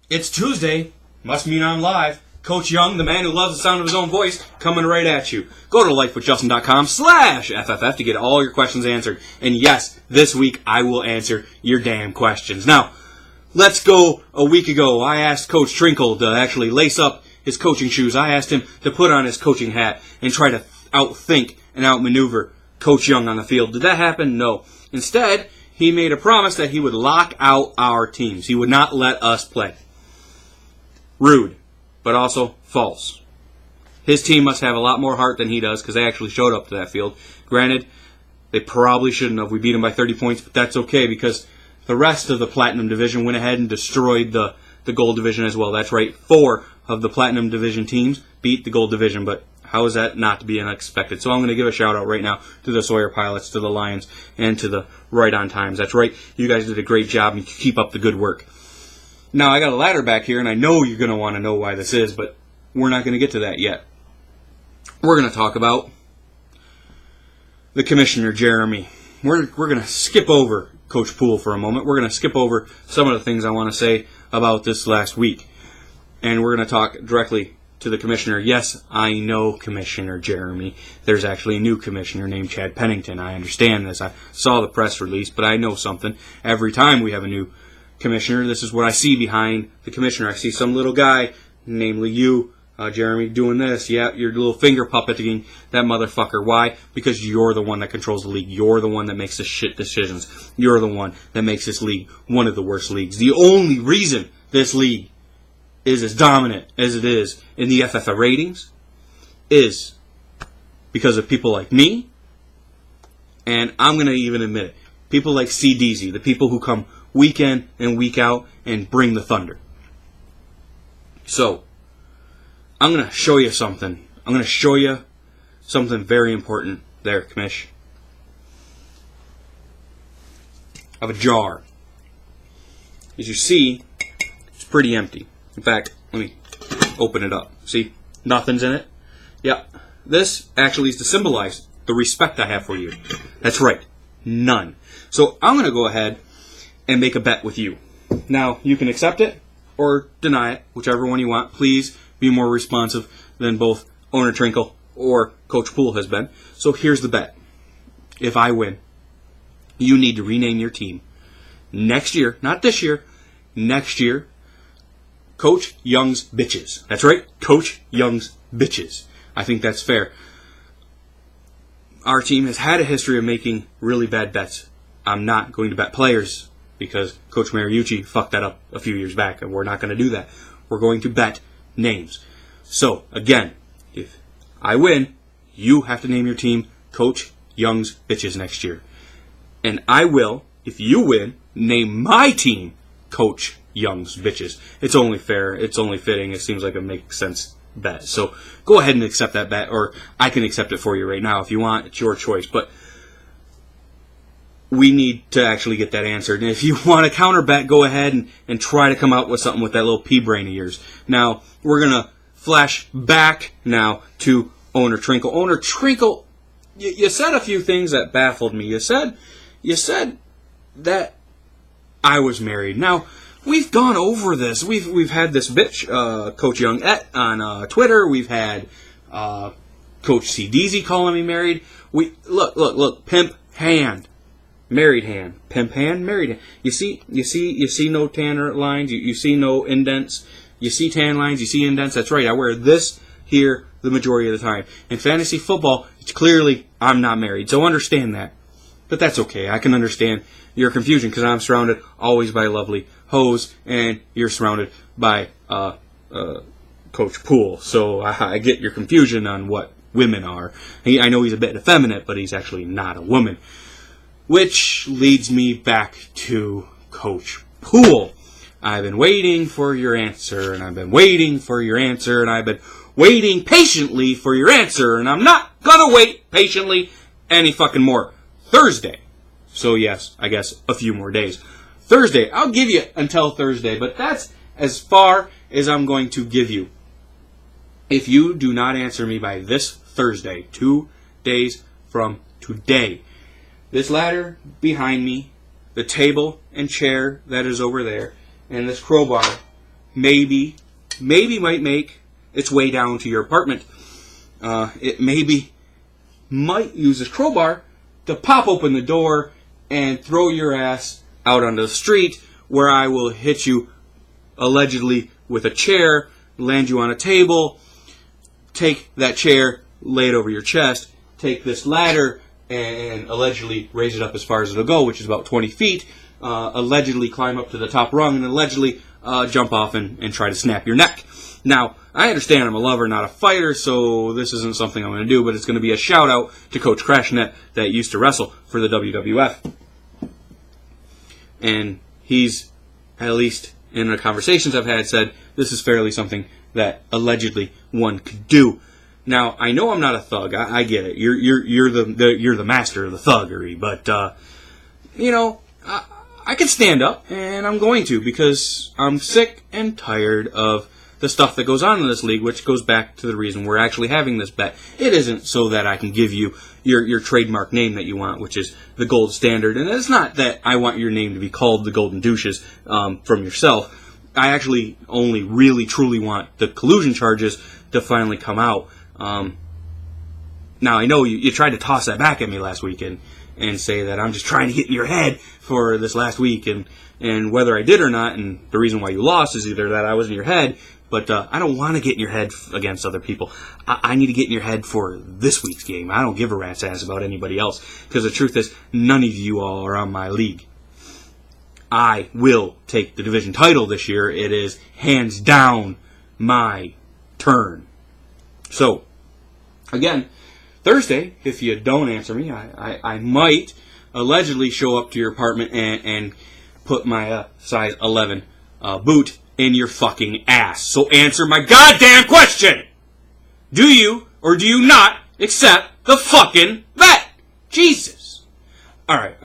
It's Tuesday. Must mean I'm live. Coach Young, the man who loves the sound of his own voice, coming right at you. Go to lifewithjustin.com/FFF to get all your questions answered. And yes, this week I will answer your damn questions. Now, let's go a week ago. I asked Coach Trinkle to actually lace up his coaching shoes. I asked him to put on his coaching hat and try to outthink and outmaneuver Coach Young on the field. Did that happen? No. Instead, he made a promise that he would lock out our teams. He would not let us play. Rude, but also false. His team must have a lot more heart than he does because they actually showed up to that field. Granted, they probably shouldn't have. We beat them by 30 points, but that's okay because the rest of the Platinum Division went ahead and destroyed the Gold Division as well. That's right, 4 of the Platinum Division teams beat the Gold Division, but how is that not to be unexpected? So I'm going to give a shout out right now to the Sawyer Pilots, to the Lions, and to the Right on Times. That's right, you guys did a great job and keep up the good work. Now, I got a ladder back here, and I know you're going to want to know why this is, but we're not going to get to that yet. We're going to talk about the Commissioner, Jeremy. We're going to skip over Coach Poole for a moment. We're going to skip over some of the things I want to say about this last week. And we're going to talk directly to the Commissioner. Yes, I know Commissioner Jeremy. There's actually a new Commissioner named Chad Pennington. I understand this. I saw the press release, but I know something. Every time we have a new Commissioner, this is what I see behind the Commissioner. I see some little guy, namely you, Jeremy, doing this. Yeah, you're a little finger puppeting that motherfucker. Why? Because you're the one that controls the league. You're the one that makes the shit decisions. You're the one that makes this league one of the worst leagues. The only reason this league is as dominant as it is in the FFA ratings is because of people like me, and I'm going to even admit it, people like CDZ, the people who come week in and week out and bring the thunder. So, I'm going to show you something. I'm going to show you something very important there, Commish. I have a jar. As you see, it's pretty empty. In fact, let me open it up. See? Nothing's in it. Yeah. This actually is to symbolize the respect I have for you. That's right. None. So, I'm going to go ahead and make a bet with you. Now, you can accept it or deny it, whichever one you want. Please be more responsive than both Owner Trinkle or Coach Poole has been. So here's the bet. If I win, you need to rename your team next year, not this year, next year, Coach Young's Bitches. That's right, Coach Young's Bitches. I think that's fair. Our team has had a history of making really bad bets. I'm not going to bet players, because Coach Mariucci fucked that up a few years back, and we're not going to do that. We're going to bet names. So, again, if I win, you have to name your team Coach Young's Bitches next year. And I will, if you win, name my team Coach Young's Bitches. It's only fair. It's only fitting. It seems like a makes sense bet. So, go ahead and accept that bet, or I can accept it for you right now if you want. It's your choice. But we need to actually get that answered. And if you want to counter bet, go ahead and try to come out with something with that little pea brain of yours. Now, we're going to flash back now to Owner Trinkle. Owner Trinkle, you said a few things that baffled me. You said that I was married. Now, we've gone over this. We've had this bitch, Coach Young, on Twitter. We've had Coach CDZ calling me married. Look, pimp hand. Married hand, pimp hand, married hand. You see no tanner lines. You see no indents. You see tan lines. You see indents. That's right. I wear this here the majority of the time. In fantasy football, it's clearly I'm not married. So understand that. But that's okay. I can understand your confusion because I'm surrounded always by lovely hoes, and you're surrounded by Coach Poole. So I get your confusion on what women are. I know he's a bit effeminate, but he's actually not a woman. Which leads me back to Coach Poole. I've been waiting for your answer, and I've been waiting for your answer, and I've been waiting patiently for your answer, and I'm not gonna wait patiently any fucking more. Thursday. So yes, I guess a few more days. Thursday. I'll give you until Thursday, but that's as far as I'm going to give you. If you do not answer me by this Thursday, 2 days from today, this ladder behind me, the table and chair that is over there, and this crowbar maybe might make its way down to your apartment. It might use this crowbar to pop open the door and throw your ass out onto the street, where I will hit you allegedly with a chair, land you on a table, take that chair, lay it over your chest, take this ladder, and allegedly raise it up as far as it'll go, which is about 20 feet, allegedly climb up to the top rung, and allegedly jump off and try to snap your neck. Now, I understand I'm a lover, not a fighter, so this isn't something I'm going to do, but it's going to be a shout-out to Coach Crashnet that used to wrestle for the WWF. And he's, at least in the conversations I've had, said this is fairly something that allegedly one could do. Now, I know I'm not a thug. I get it. You're the master of the thuggery, but I can stand up, and I'm going to, because I'm sick and tired of the stuff that goes on in this league, which goes back to the reason we're actually having this bet. It isn't so that I can give you your trademark name that you want, which is the gold standard, and it's not that I want your name to be called the Golden Douches from yourself. I actually only really truly want the collusion charges to finally come out. Now, I know you tried to toss that back at me last week and say that I'm just trying to get in your head for this last week, and whether I did or not, and the reason why you lost is either that I was in your head, but I don't want to get in your head against other people. I need to get in your head for this week's game. I don't give a rat's ass about anybody else, because the truth is, none of you all are on my league. I will take the division title this year. It is hands down my turn. So, again, Thursday, if you don't answer me, I might allegedly show up to your apartment and put my size 11 boot in your fucking ass. So answer my goddamn question! Do you or do you not accept the fucking bet? Jesus! Alright,